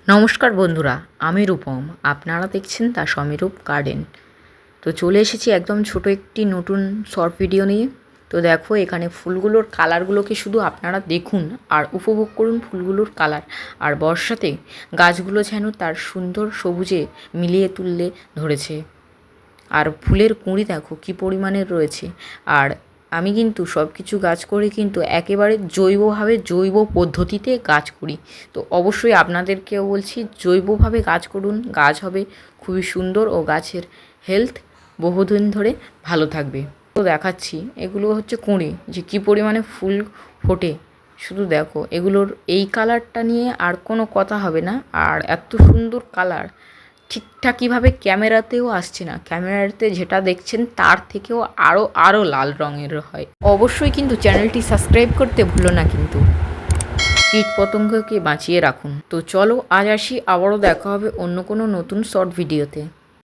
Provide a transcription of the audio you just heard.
নমস্কার বন্ধুরা, আমি রূপম। আপনারা দেখছেন দ্য সমীরূপ গার্ডেন। তো চলে এসেছি একদম ছোট একটি নতুন শর্ট ভিডিও নিয়ে। তো দেখো, এখানে ফুলগুলোর কালারগুলোকে শুধু আপনারা দেখুন আর উপভোগ করুন ফুলগুলোর কালার। আর বর্ষাতে গাছগুলো যেন তার সুন্দর সবুজে মিলিয়ে তুললে ধরেছে। আর ফুলের কুঁড়ি দেখো কী পরিমাণের রয়েছে। আর আমি কিন্তু সব কিছু গাছ করি কিন্তু একেবারে জৈবভাবে জৈব পদ্ধতিতে গাছ করি। তো অবশ্যই আপনাদেরকেও বলছি জৈবভাবে গাছ করুন, গাছ হবে খুবই সুন্দর ও গাছের হেলথ বহুদিন ধরে ভালো থাকবে। তো দেখাচ্ছি, এগুলো হচ্ছে কুঁড়ি, যে কী পরিমাণে ফুল ফোটে শুধু দেখো। এগুলোর এই কালারটা নিয়ে আর কোনো কথা হবে না। আর এত সুন্দর কালার ঠিকঠাকইভাবে ক্যামেরাতেও আসছে না। ক্যামেরাতে যেটা দেখছেন তার থেকেও আরও লাল রঙের হয়। অবশ্যই কিন্তু চ্যানেলটি সাবস্ক্রাইব করতে ভুলো না কিন্তু। কীটপতঙ্গকে বাঁচিয়ে রাখুন। তো চলো আজ আসি, আবারও দেখা হবে অন্য কোনো নতুন শর্ট ভিডিওতে।